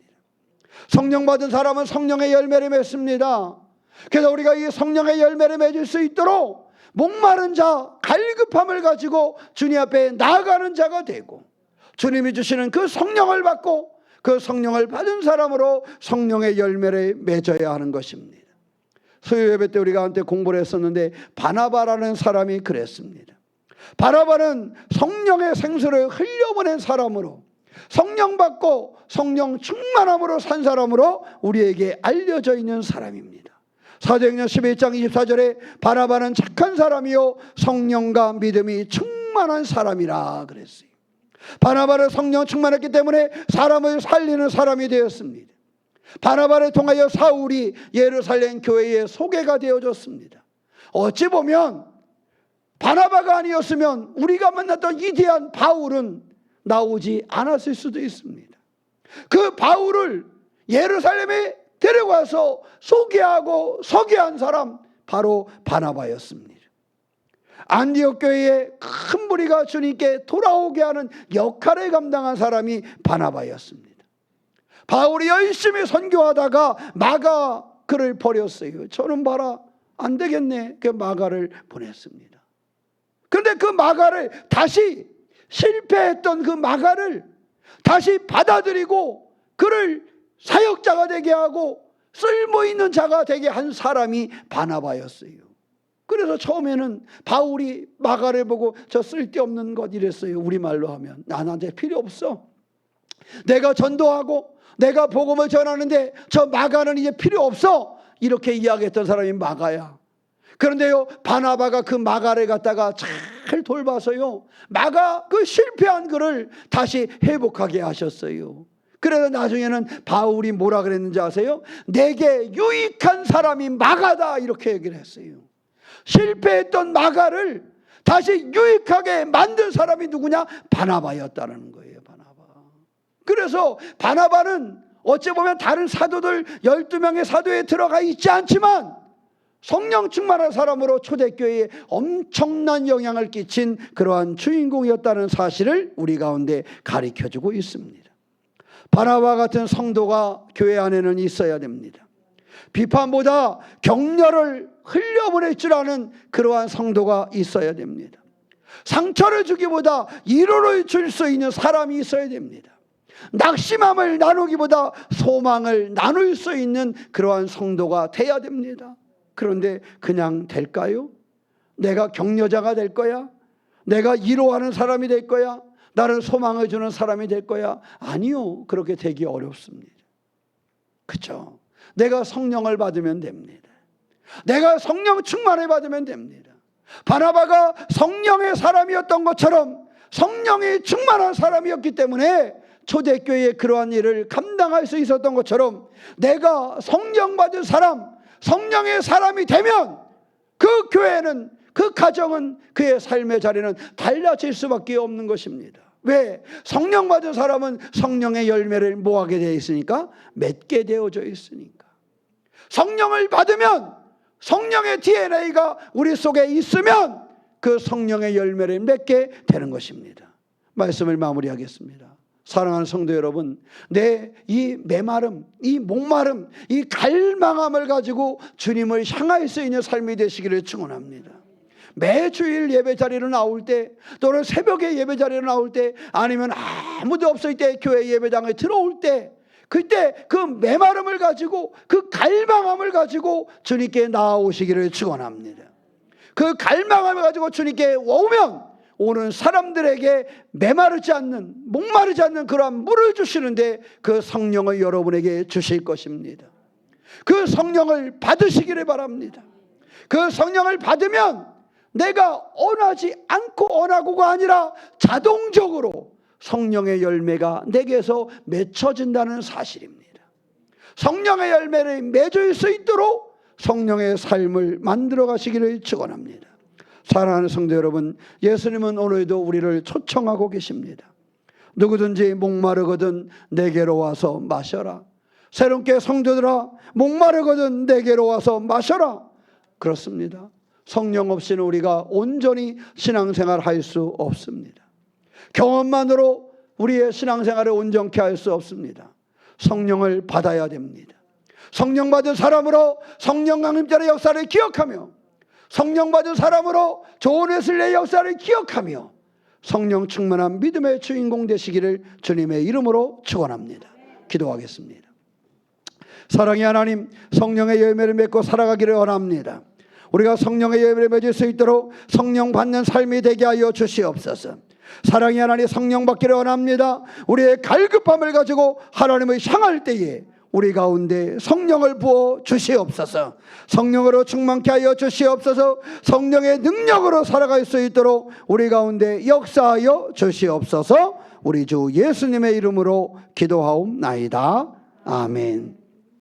성령 받은 사람은 성령의 열매를 맺습니다. 그래서 우리가 이 성령의 열매를 맺을 수 있도록 목마른 자, 갈급함을 가지고 주님 앞에 나아가는 자가 되고, 주님이 주시는 그 성령을 받고 그 성령을 받은 사람으로 성령의 열매를 맺어야 하는 것입니다. 수요 예배 때 우리가 한때 공부를 했었는데 바나바라는 사람이 그랬습니다. 바나바는 성령의 생수를 흘려보낸 사람으로, 성령 받고 성령 충만함으로 산 사람으로 우리에게 알려져 있는 사람입니다. 사도행전 11장 24절에 바나바는 착한 사람이요 성령과 믿음이 충만한 사람이라 그랬어요. 바나바는 성령 충만했기 때문에 사람을 살리는 사람이 되었습니다. 바나바를 통하여 사울이 예루살렘 교회에 소개가 되어졌습니다. 어찌 보면 바나바가 아니었으면 우리가 만났던 위대한 바울은 나오지 않았을 수도 있습니다. 그 바울을 예루살렘에 데려가서 소개하고 서게한 사람 바로 바나바였습니다. 안디옥 교회에 큰 무리가 주님께 돌아오게 하는 역할을 감당한 사람이 바나바였습니다. 바울이 열심히 선교하다가 마가 그를 버렸어요. 저는 봐라 안 되겠네. 그 마가를 보냈습니다. 그런데 그 마가를 다시, 실패했던 그 마가를 다시 받아들이고 그를 사역자가 되게 하고 쓸모있는 자가 되게 한 사람이 바나바였어요. 그래서 처음에는 바울이 마가를 보고 저 쓸데없는 것 이랬어요. 우리말로 하면 나한테 필요 없어. 내가 전도하고 내가 복음을 전하는데 저 마가는 이제 필요 없어. 이렇게 이야기했던 사람이 마가야. 그런데요, 바나바가 그 마가를 갖다가 잘 돌봐서요, 마가 그 실패한 그를 다시 회복하게 하셨어요. 그래서 나중에는 바울이 뭐라 그랬는지 아세요? 내게 유익한 사람이 마가다 이렇게 얘기를 했어요. 실패했던 마가를 다시 유익하게 만든 사람이 누구냐? 바나바였다는 거예요. 바나바. 그래서 바나바는 어찌 보면 다른 사도들 12명의 사도에 들어가 있지 않지만 성령 충만한 사람으로 초대교회에 엄청난 영향을 끼친 그러한 주인공이었다는 사실을 우리 가운데 가르쳐주고 있습니다. 바나바 같은 성도가 교회 안에는 있어야 됩니다. 비판보다 격려를 흘려보낼 줄 아는 그러한 성도가 있어야 됩니다. 상처를 주기보다 위로를 줄 수 있는 사람이 있어야 됩니다. 낙심함을 나누기보다 소망을 나눌 수 있는 그러한 성도가 돼야 됩니다. 그런데 그냥 될까요? 내가 격려자가 될 거야? 내가 위로하는 사람이 될 거야? 나를 소망을 주는 사람이 될 거야? 아니요. 그렇게 되기 어렵습니다. 그렇죠? 내가 성령을 받으면 됩니다. 내가 성령 충만을 받으면 됩니다. 바나바가 성령의 사람이었던 것처럼 성령이 충만한 사람이었기 때문에 초대교회에 그러한 일을 감당할 수 있었던 것처럼 내가 성령 받은 사람, 성령의 사람이 되면 그 교회는, 그 가정은, 그의 삶의 자리는 달라질 수밖에 없는 것입니다. 왜? 성령 받은 사람은 성령의 열매를 뭐하게 되어 있으니까? 맺게 되어져 있으니까. 성령을 받으면, 성령의 DNA가 우리 속에 있으면 그 성령의 열매를 맺게 되는 것입니다. 말씀을 마무리하겠습니다. 사랑하는 성도 여러분, 내 이 메마름, 이 목마름, 이 갈망함을 가지고 주님을 향할 수 있는 삶이 되시기를 축원합니다. 매주일 예배 자리로 나올 때, 또는 새벽에 예배 자리로 나올 때, 아니면 아무도 없을 때 교회 예배당에 들어올 때, 그때 그 메마름을 가지고, 그 갈망함을 가지고 주님께 나아오시기를 축원합니다. 그 갈망함을 가지고 주님께 오면 오는 사람들에게 메마르지 않는, 목마르지 않는 그러한 물을 주시는데 그 성령을 여러분에게 주실 것입니다. 그 성령을 받으시기를 바랍니다. 그 성령을 받으면 내가 원하지 않고 원하고가 아니라 자동적으로 성령의 열매가 내게서 맺혀진다는 사실입니다. 성령의 열매를 맺을 수 있도록 성령의 삶을 만들어 가시기를 축원합니다. 사랑하는 성도 여러분, 예수님은 오늘도 우리를 초청하고 계십니다. 누구든지 목마르거든 내게로 와서 마셔라. 새롭게 성도들아, 목마르거든 내게로 와서 마셔라. 그렇습니다. 성령 없이는 우리가 온전히 신앙생활 할 수 없습니다. 경험만으로 우리의 신앙생활을 온전케 할 수 없습니다. 성령을 받아야 됩니다. 성령 받은 사람으로 성령 강림절의 역사를 기억하며, 성령 받은 사람으로 좋은 웨슬리의 역사를 기억하며 성령 충만한 믿음의 주인공 되시기를 주님의 이름으로 축원합니다. 기도하겠습니다. 사랑의 하나님, 성령의 열매를 맺고 살아가기를 원합니다. 우리가 성령의 열매를 맺을 수 있도록 성령 받는 삶이 되게 하여 주시옵소서. 사랑의 하나님, 성령 받기를 원합니다. 우리의 갈급함을 가지고 하나님을 향할 때에 우리 가운데 성령을 부어 주시옵소서. 성령으로 충만케 하여 주시옵소서. 성령의 능력으로 살아갈 수 있도록 우리 가운데 역사하여 주시옵소서. 우리 주 예수님의 이름으로 기도하옵나이다. 아멘.